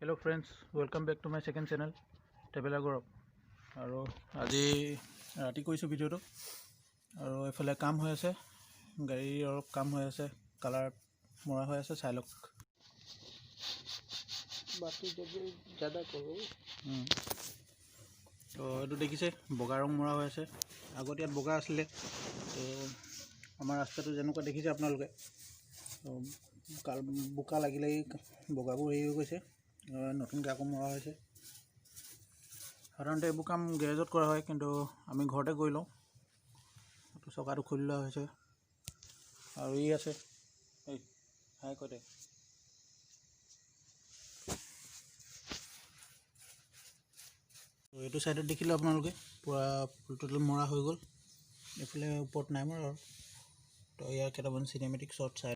Hello friends, welcome back to my second channel Traveler Gaurav. আৰু আজি ৰাতি কৰিছোঁ ভিডিঅ'টো আৰু এফালে কাম হৈ আছে, গাড়ীৰ অলপ কাম হৈ আছে, কালাৰ মৰা হৈ আছে, চাই লওক। বাকি যদি ज़्यादा करो তো এইটো দেখিছে বগা ৰং মৰা হৈ আছে। আগত ইয়াত বগা আছিলে, তো আমাৰ ৰাস্তাটো যেনেকুৱা দেখিছে আপোনালোকে, বোকা লাগিলে বগাবোৰ হেৰি হৈ গৈছে, নতুনকৈ আকৌ মৰা হৈছে। সাধাৰণতে এইবোৰ কাম গেৰেজত কৰা হয়, কিন্তু আমি ঘৰতে কৰি লওঁ। এইটো চকাটো খুলি লোৱা হৈছে আৰু ই আছে এই হাই কতে এইটো চাইডত দেখিলে আপোনালোকে পূৰা ফুল টোটেল মৰা হৈ গ'ল। এইফালে ওপৰত নাই মৰা আৰু। তো ইয়াৰ কেইটামান চিনেমেটিক শ্বট চাই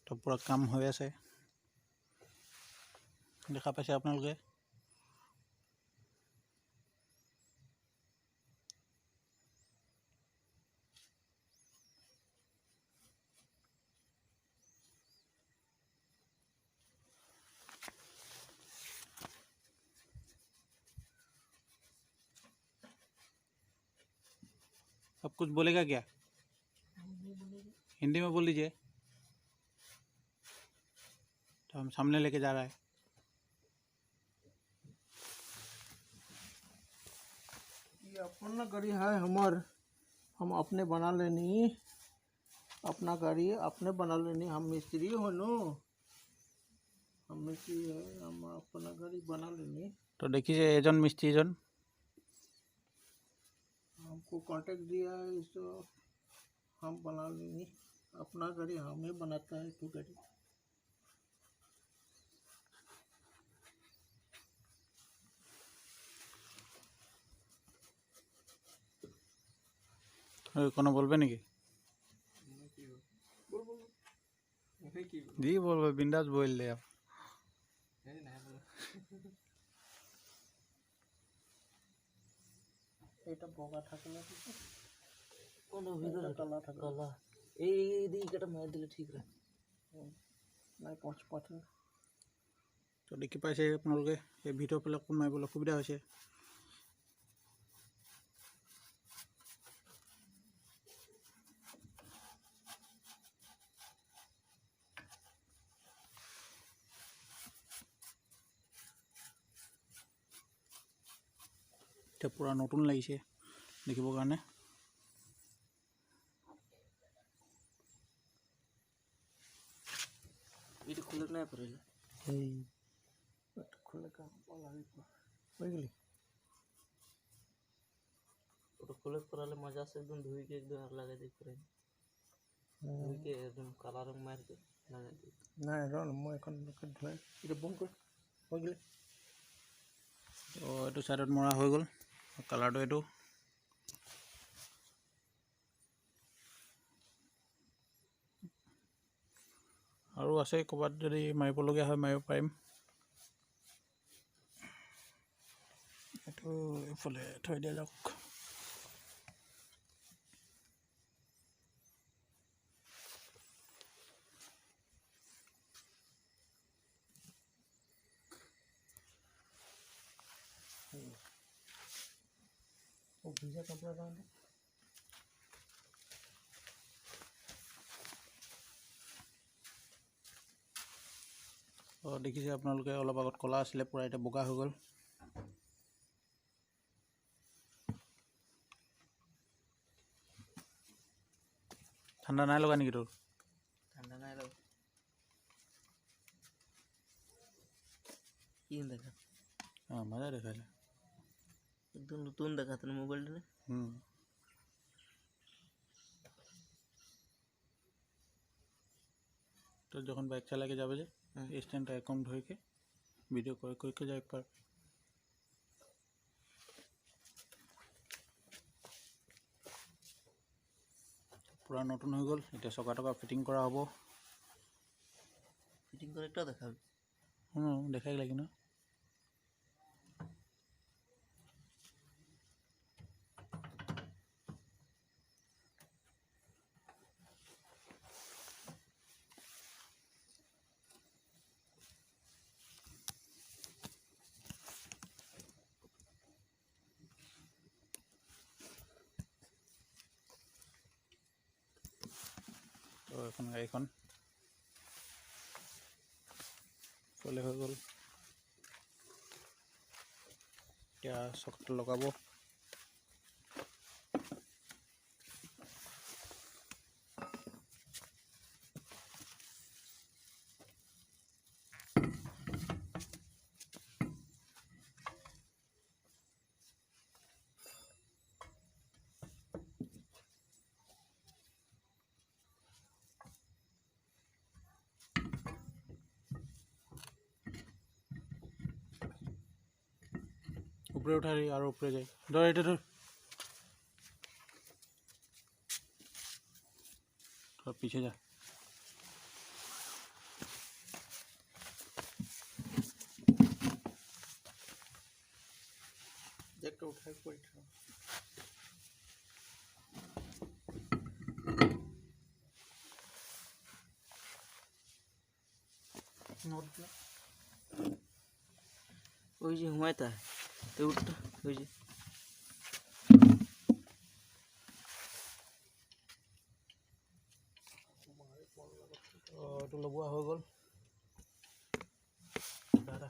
তো পূৰা কাম হৈ আছে, দেখা পাইছে আপোনালোকে। अब कुछ बोलेगा क्या? हिंदी में बोल लीजिए, तो हम सामने लेके जा रहा है। ये अपना गाड़ी है हमार, हम अपने बना लेनी, अपना गाड़ी अपने बना लेनी। हम मिस्त्री हो नो, हम मिस्त्री है, हम अपना गाड़ी बना लेनी। तो देखिए एजन मिस्त्री जन हमको कांटेक्ट दिया है, इसको हम बना लेंगे। अपना गाड़ी हमें बनाता है तो गाड़ी কোনো বলবে নাকি? জি বলবে, বিন্দাস বললে এটা বগা থাকে না, কোনো ভিতরে কালা থাকে, কালা এই দিকটা মার দিলে ঠিক রে নাই পচ পচ। তো দেখি পাইছে আপোনালোকে, এই ভিতৰ ফালে কোন মাৰিবলৈ সুবিধা হৈছে। এতিয়া পূৰা নতুন লাগিছে দেখিবৰ কাৰণে। এটা খুলে না পড়লে এই এটা খুলে কাম লাগি বুঝলি, ওটা খুলে পড়লে মজা আছে। একদম ধুই के एकदम আর লাগাই দিই করে, ধুই के एकदम কালা রং মার के লাগাই দিই না। রন মই এখন ধুই এটা বন্ধ কর হৈ গলে। তো এইটো চাইডত মৰা হৈ গ'ল, কালাৰটো এইটো। আৰু আছে, ক'ৰবাত যদি মাৰিবলগীয়া হয় মাৰিব পাৰিম। এইটো এইফালে থৈ দিয়া যাওক। वो भीजा कपड़ा डाल दे। দেখিছে আপোনালোকে, অলপ আগত ক'লা আছিলে, পূৰা এতিয়া বগা হৈ গ'ল। ঠাণ্ডা নাই লগা নেকি তোৰ? ঠাণ্ডা নাই লগা। কি দেখা? মজা দেখাইলে। একদম নতুন দেখাতো মোবাইলটা। তো যখন বাইক চালাকে যাবে যে এই স্ট্যান্ডটা এরকম ধরকে ভিডিও করে যাই পার। পুরা নতুন হয়ে গেল। এটা চকা টকা ফিটিং করা হবো। ফিটিং করে একটা দেখাবি। দেখাই লাগে না। তো এখন গাড়ীখন ফুলে হৈ গ'ল। এতিয়া চকাটো লগাব। ऊपरे उठा रही और ऊपरे जाए। धर এটা ধর। थोड़ा पीछे जा। देख के उठा के बैठा। नोट ना। ওই যে হুমায়তা তো উঠটা ওই যে তো লগোৱা হৈ গ'ল। দাদা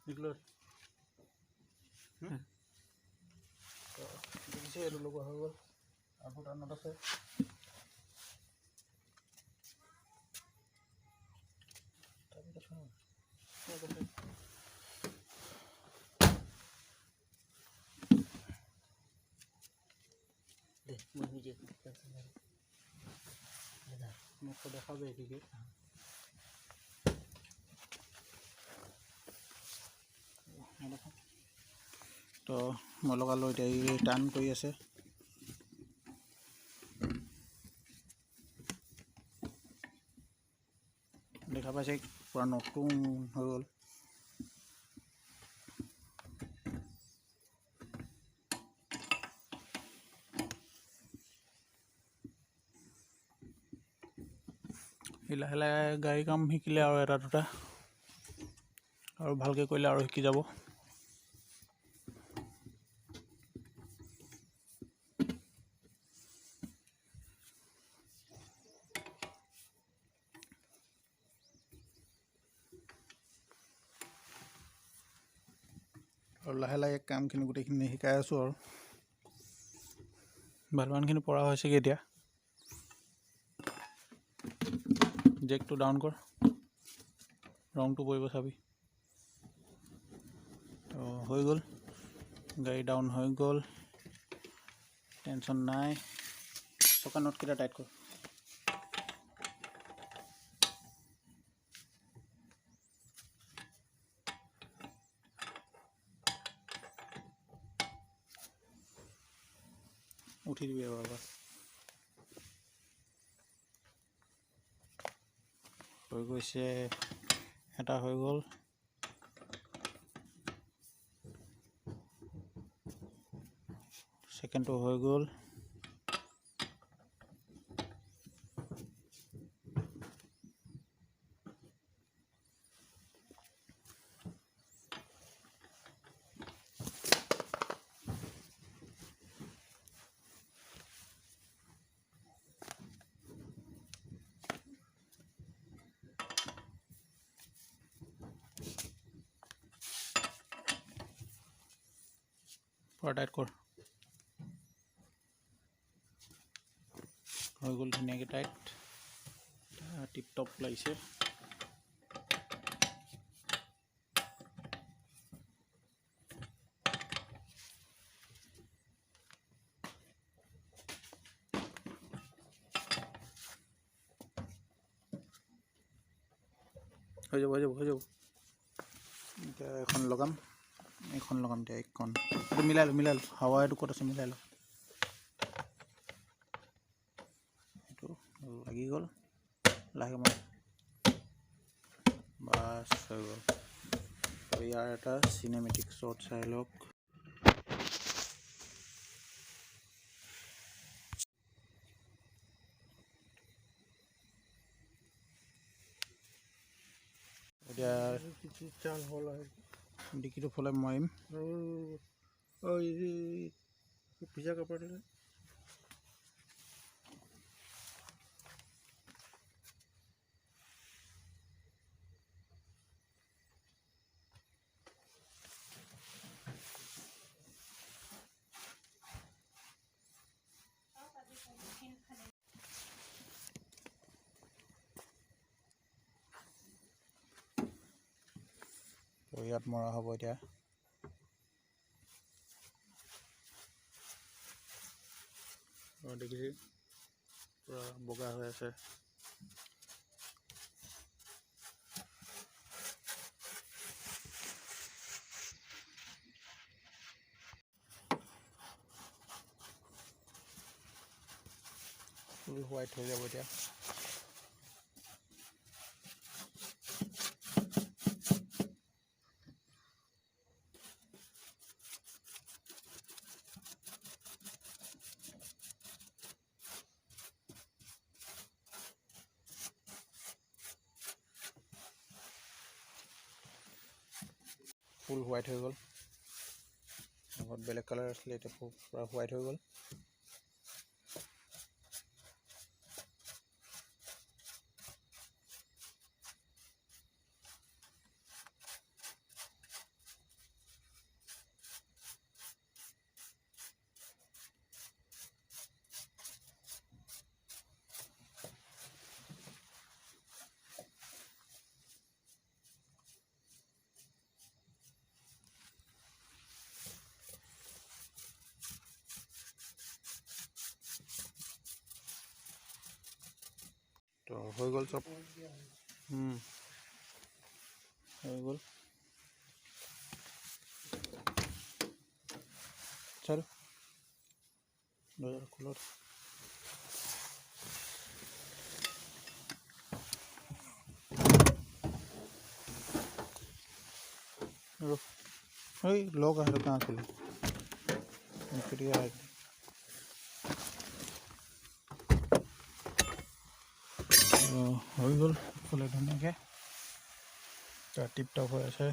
নিকলো। দেখিছে এইটো লগোৱা হৈ গ'ল। আৰু টানত আছে। দে মই নিজে মোক দেখাবে এদিকে। তো মই লগালোঁ। এতিয়া এই টান কৰি আছে। দেখা পাইছে পুৰা নতুন হৈ গ'ল। এই লাহে লাহে গাড়ী কাম শিকিলে আৰু এটা দুটা আৰু ভালকৈ কৰিলে আৰু শিকি যাব। আৰু লাহে লাহে কামখিনি গোটেইখিনি শিকাই আছোঁ আৰু ভালমানখিনি পৰা হৈছেগৈ এতিয়া। জেকটো ডাউন কৰ, ৰংটো পৰিব চাবি। তো হৈ গ'ল, গাড়ী ডাউন হৈ গ'ল, টেনশ্যন নাই। চকা নটকেইটা টাইট কৰ। উঠি দিবি এবাৰ। হৈ গৈছে, এটা হৈ গ'ল। সেকেন্ডটো হৈ গ'ল। পৰা টাইট কৰ হৈ গ'ল ধুনীয়াকৈ টাইট টিপ টপ লাগিছে হৈ যাব এতিয়া এখন লগাম এতিয়া এইখন এইটো মিলাই ল হাৱা এইটো ক'ত আছে মিলাই ল এইটো লাগি গ'ল লাহে মই বাছ হৈ গ'ল ইয়াৰ এটা চিনেমেটিক শ্বট চাই লওক এতিয়া চাল হ'ল ডিকিটো ফলে মাৰিম ভিজা কাপোৰ দিলে তো ইয়াত মৰা হ'ব এতিয়া দেখিছে পুৰা বগা হৈ আছে ফুল হোৱাইট হৈ যাব এতিয়া ফুল হোৱাইট হৈ গ'ল আগত বেলেগ কালাৰ আছিলে এতিয়া পুৰা হোৱাইট হৈ গ'ল তো হৈ গ'ল চব হৈ গ'ল চল দরজা খোলো ওই लोग है कहाँ खुले হৈ গ'ল ফুলে ধুনীয়াকৈ টিপ টপ হৈ আছে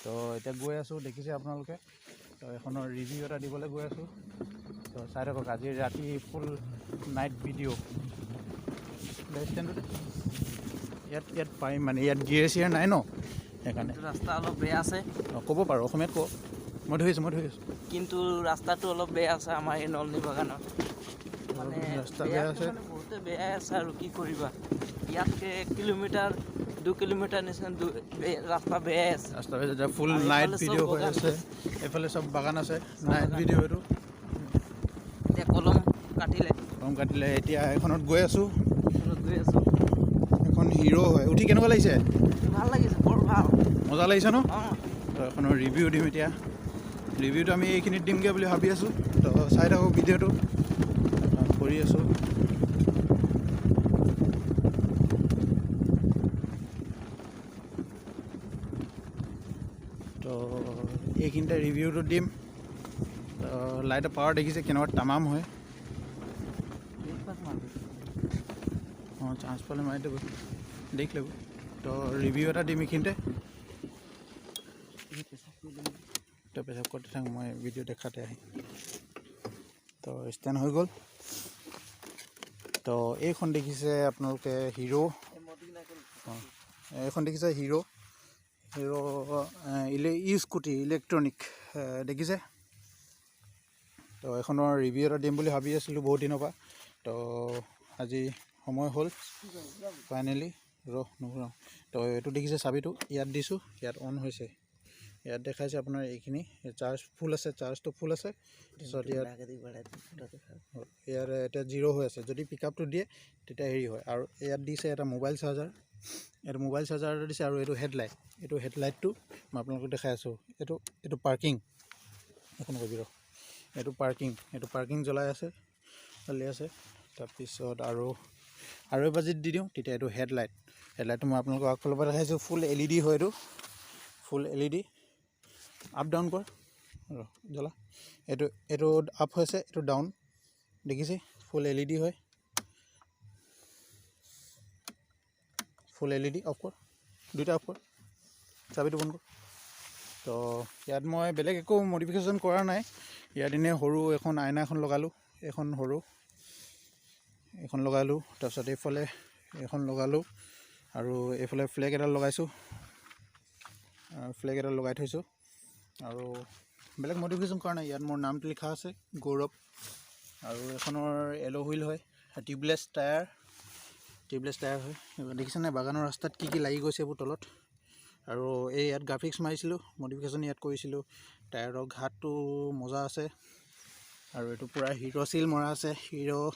তো এতিয়া গৈ আছোঁ দেখিছে আপোনালোকে তো এখনৰ ৰিভিউ এটা দিবলৈ গৈ আছোঁ তো চাই থাকক আজি ৰাতি ফুল নাইট ভিডিঅ' ইয়াত পাৰিম মানে ইয়াত গিয়েৰ চিয়েৰ নাই ন সেইকাৰণে ৰাস্তা অলপ বেয়া আছে ক'ব পাৰোঁ অসমীয়াত কওঁ মই ধৰিছোঁ কিন্তু ৰাস্তাটো অলপ বেয়া আছে আমাৰ এই নলনী বাগানত মানে ৰাস্তা বেয়া আছে বহুতে বেয়াই আছে আৰু কি কৰিবা ইয়াতকৈ 1 কিলোমিটাৰ 2 কিলোমিটাৰ নিচিনা ৰাস্তা বেয়াই আছে ৰাস্তা বেয়া ফুল নাইট ভিডিঅ' হৈ আছে এইফালে চব বাগান আছে নাইট ভিডিঅ' এইটো এতিয়া কলম কাটিলে এতিয়া এখনত গৈ আছোঁ এখন হিৰো হয় উঠি কেনেকুৱা লাগিছে ভাল লাগিছে বৰ ভাল মজা লাগিছে ন তো এখনৰ ৰিভিউ দিম এতিয়া ৰিভিউটো আমি এইখিনিত দিমগৈ বুলি ভাবি আছোঁ তো চাই থাকক ভিডিঅ'টো কৰি আছোঁ তো এইখিনিতে ৰিভিউটো দিম লাইটৰ পাৱাৰ দেখিছে কেনেকুৱা তামাম হয় অঁ চান্স পালে মাৰি দিব দেখ ল'ব তো ৰিভিউ এটা দিম এইখিনিতে পেচাব কৰোঁতে থাক মই ভিডিঅ' দেখাতে আহি তো ষ্টেণ্ড হৈ গ'ল। তো এইখন দেখিছে আপোনালোকে হিৰো, এইখন দেখিছে হিৰো স্কুটি ইলেক্ট্ৰনিক দেখিছে। তো এইখনৰ ৰিভিউ এটা দিম বুলি ভাবি আছিলোঁ বহুত দিনৰ পৰা। তো আজি সময় হ'ল ফাইনেলি নুঘূৰাওঁ। তো এইটো দেখিছে চাবিটো ইয়াত দিছোঁ, ইয়াত অন হৈছে, ইয়াত দেখাইছে আপোনাৰ এইখিনি চাৰ্জ ফুল আছে, চাৰ্জটো ফুল আছে। তাৰপিছত ইয়াত এতিয়া 0 হৈ আছে। যদি পিক আপটো দিয়ে তেতিয়া হেৰি হয়। আৰু ইয়াত দিছে এটা মোবাইল চাৰ্জাৰ, এইটো মোবাইল চাৰ্জাৰ দিছে। আৰু এইটো হেডলাইটটো মই আপোনালোকক দেখাই আছোঁ। এইটো পাৰ্কিং, এখন কবি এইটো পাৰ্কিং জ্বলি আছে। তাৰপিছত আৰু এবাৰ যদি দি দিওঁ তেতিয়া এইটো হেডলাইটটো মই আপোনালোকক আগফালৰ পৰা দেখাইছোঁ। ফুল LED হয়, এইটো ফুল LED। আপ ডাউন কৰ জ্বলা, এইটো আপ হৈছে, এইটো ডাউন দেখিছে। ফুল LED হয়, ফুল LED অফ কৰ, দুইটা অফ কৰ, চাবিটো বন্ধ কৰ। তো ইয়াত মই বেলেগ একো মডিফিকেশ্যন কৰা নাই। ইয়াত এনেই সৰু এখন আইনা এখন লগালোঁ, এখন লগালোঁ। তাৰপিছত এইফালে এখন লগালোঁ আৰু এইফালে ফ্লেগ এডাল লগাইছোঁ, ফ্লেগ এডাল লগাই থৈছোঁ। আৰু বেলেগ মডিফিকেশ্যন কৰা নাই। ইয়াত মোৰ নামটো লিখা আছে গৌৰৱ। আৰু এখনৰ এল' হুইল হয়, টিউবলেছ টায়াৰ হয়। দেখিছেনে বাগানৰ ৰাস্তাত কি লাগি গৈছে এইবোৰ তলত। আৰু এই ইয়াত গ্ৰাফিক্স মাৰিছিলোঁ, মডিফিকেশ্যন ইয়াত কৰিছিলোঁ। টায়াৰৰ ঘাটটো মজা আছে। আৰু এইটো পূৰা হিৰ' চিল মৰা আছে, হিৰ'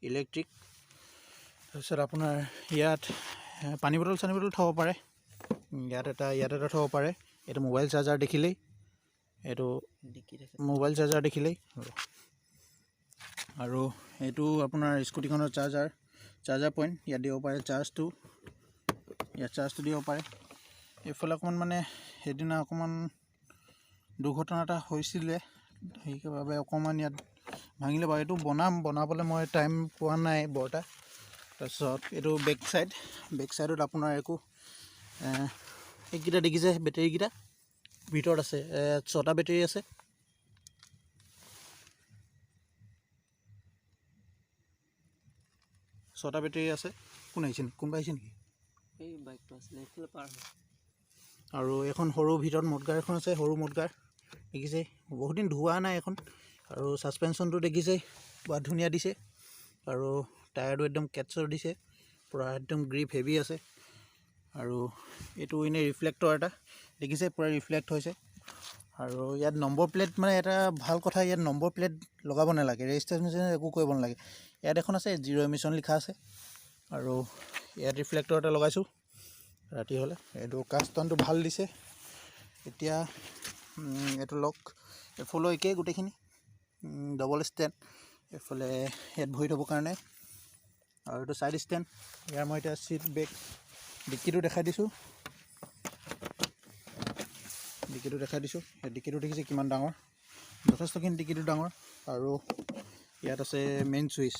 ইলেক্ট্ৰিক। তাৰপিছত আপোনাৰ ইয়াত পানী বটল থ'ব পাৰে, ইয়াত এটা থ'ব পাৰে। এইটো মোবাইল চাৰ্জাৰ দেখিলেই, আৰু এইটো আপোনাৰ স্কুটিখনৰ চাৰ্জাৰ পইণ্ট ইয়াত দিব পাৰে। চাৰ্জটো দিব পাৰে। এইফালে অকণমান মানে সেইদিনা অকণমান দুৰ্ঘটনা এটা হৈছিলে, সেইবাবে অকণমান ইয়াত ভাঙিলে বাৰু। এইটো বনাবলৈ মই টাইম পোৱা নাই বৰটা। তাৰপিছত এইটো বেক চাইডত আপোনাৰ একো এইকেইটা দেখিছে, বেটেৰীকেইটা ভিতৰত আছে। 6টা বেটেৰী আছে। কোনোবা আহিছে নেকি? এই বাইকটো আছিলে এইফালে পাৰ হয়। আৰু এখন সৰু ভিতৰত মদগাৰ এখন আছে, সৰু মদগাৰ দেখিছে। বহুত দিন ধোৱা নাই এখন। আৰু ছাছপেনশ্যনটো দেখিছে বৰ ধুনীয়া দিছে। আৰু টায়াৰটো একদম কেটছৰ দিছে, পূৰা একদম গ্ৰিপ হেভি আছে। আৰু এইটো এনেই ৰিফ্লেক্টৰ এটা দেখিছে, পূৰা ৰিফ্লেক্ট হৈছে। আৰু ইয়াত নম্বৰ প্লেট, মানে এটা ভাল কথা, ইয়াত নম্বৰ প্লেট লগাব নালাগে, ৰেজিষ্ট্ৰেশ্যন একো কৰিব নালাগে। ইয়াত এখন আছে 0 এমিশ্যন লিখা আছে। আৰু ইয়াত ৰিফ্লেক্টৰ এটা লগাইছোঁ ৰাতি হ'লে। এইটো কাষ্টনটো ভাল দিছে। এতিয়া এইটো লক এফালে একেই গোটেইখিনি, ডবল ষ্টেণ্ড। এইফালে ইয়াত ভৰি থ'বৰ কাৰণে। আৰু এইটো ছাইড ষ্টেণ্ড। ইয়াৰ মই এতিয়া চিট বেক ডিক্কিটো দেখাই দিছোঁ। ডিক্কিটো দেখিছে কিমান ডাঙৰ, যথেষ্টখিনি ডিক্কিটো ডাঙৰ। আৰু ইয়াত আছে মেইন ছুইচ,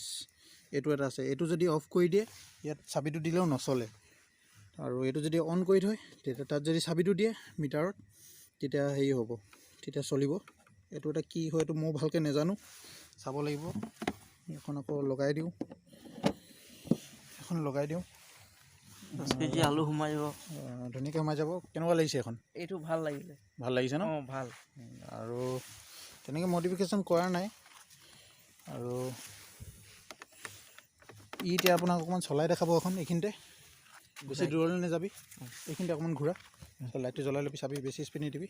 এইটো এটা আছে। এইটো যদি অফ কৰি দিয়ে ইয়াত চাবিটো দিলেও নচলে। আৰু এইটো যদি অন কৰি থয় তেতিয়া তাত যদি চাবিটো দিয়ে মিটাৰত, তেতিয়া হেৰি হ'ব, তেতিয়া চলিব। এইটো এটা কি হয় এইটো মই ভালকৈ নাজানো, চাব লাগিব। এখন আকৌ লগাই দিওঁ, 10 কেজি আলু সোমাই যাব, ধুনীয়াকৈ সোমাই যাব। কেনেকুৱা লাগিছে এখন? এইটো ভাল লাগিছে ন? ভাল। আৰু তেনেকৈ মডিফিকেশ্যন কৰা নাই। আৰু এতিয়া আপোনাক অকণমান চলাই দেখাব এখন। এইখিনিতে বেছি দূৰলৈ নাযাবি, এইখিনিতে অকণমান ঘূৰা। লাইটটো জ্বলাই ল'বি, চাবি বেছি স্পীড নিদিবি।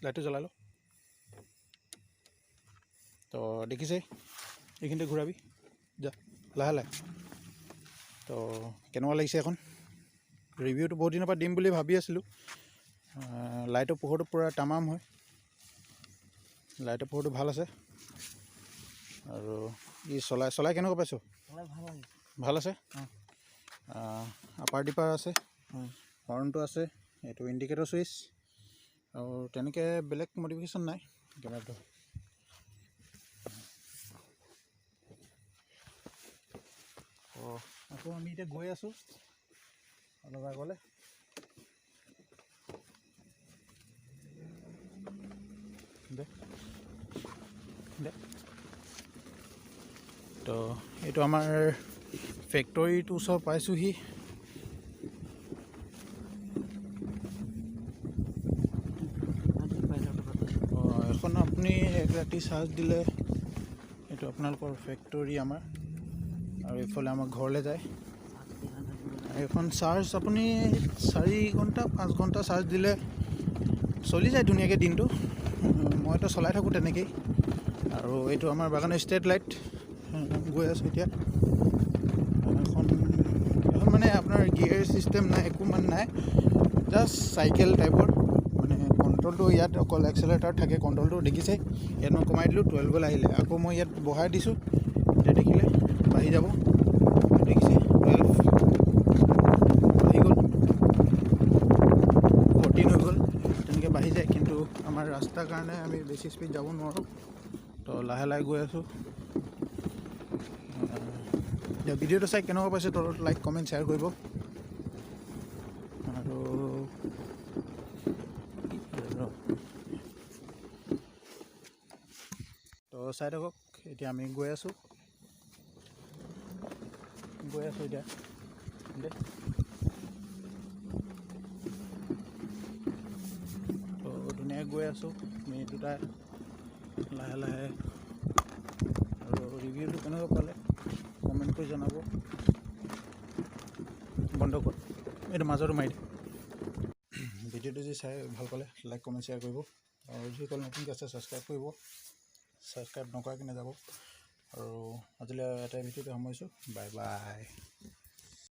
লাইটটো জ্বলাই ল। তো দেখিছে, এইখিনিতে ঘূৰাবি, যা লাহে। তো কেনেকুৱা লাগিছে এখন? ৰিভিউটো বহুত দিনৰ পৰা দিম বুলি ভাবি আছিলোঁ। লাইটৰ পোহৰটো পূৰা তামাম হয়, লাইটৰ পোহৰটো ভাল আছে। আৰু ই চলাই কেনেকুৱা পাইছোঁ? ভাল আছে। আপাৰ ডিপাৰ আছে, হৰ্ণটো আছে, এইটো ইণ্ডিকেটৰ ছুইচ। আৰু তেনেকৈ বেলেগ মডিফিকেশ্যন নাই কেমেৰাটো। আকৌ আমি এতিয়া গৈ আছোঁ অলপ আগলৈ। দে দে তো এইটো আমাৰ ফেক্টৰীটো ওচৰ পাইছোঁহি। এখন আপুনি এক ৰাতি চাৰ্জ দিলে এইটো আপোনালোকৰ ফেক্টৰী আমাৰ, আৰু এইফালে আমাৰ ঘৰলৈ যায়। এইখন চাৰ্জ আপুনি 4 ঘণ্টা 5 ঘণ্টা চাৰ্জ দিলে চলি যায় ধুনীয়াকৈ দিনটো। মইতো চলাই থাকোঁ তেনেকেই। আৰু এইটো আমাৰ বাগানৰ ষ্ট্ৰীট লাইট গৈ আছোঁ এতিয়া। এখন মানে আপোনাৰ গিয়েৰ ছিষ্টেম নাই, একো মানে নাই, জাষ্ট চাইকেল টাইপৰ। মানে কণ্ট্ৰলটো ইয়াত অকল এক্সেলেটাৰ থাকে, কণ্ট্ৰলটো দেখিছে। ইয়াত মই কমাই দিলোঁ 12 আহিলে, আকৌ মই ইয়াত বঢ়াই দিছোঁ, এতিয়া দেখিলে বাঢ়ি যাব, দেখিছে 12 বাঢ়ি গ'ল, 14 হৈ গ'ল, তেনেকৈ বাঢ়ি যায়। কিন্তু আমাৰ ৰাস্তাৰ কাৰণে আমি বেছি স্পীড যাব নোৱাৰোঁ, তো লাহে লাহে গৈ আছোঁ। ভিডিঅ'টো চাই কেনেকুৱা পাইছে তলত লাইক কমেণ্ট শ্বেয়াৰ কৰিব। আৰু তো চাই থাকক। এতিয়া আমি গৈ আছোঁ এতিয়া দে। তো ধুনীয়াকৈ গৈ আছোঁ আমি দুটাই লাহে লাহে। আৰু ৰিভিউটো কেনেকুৱা পালে কমেণ্ট কৰি জনাব। বন্ধ কৰ, এইটো মাজতো মাৰি দিয়ে। ভিডিঅ'টো যদি চাই ভাল পালে লাইক কমেণ্ট শ্বেয়াৰ কৰিব, আৰু যিসকল নতুনকৈ আছে ছাবস্ক্ৰাইব কৰিব, ছাবস্ক্ৰাইব নকৰাকৈ নাযাব। আৰু আজিলৈ এটাই ভিডিঅ'তে সামৰিছোঁ, বাই বাই।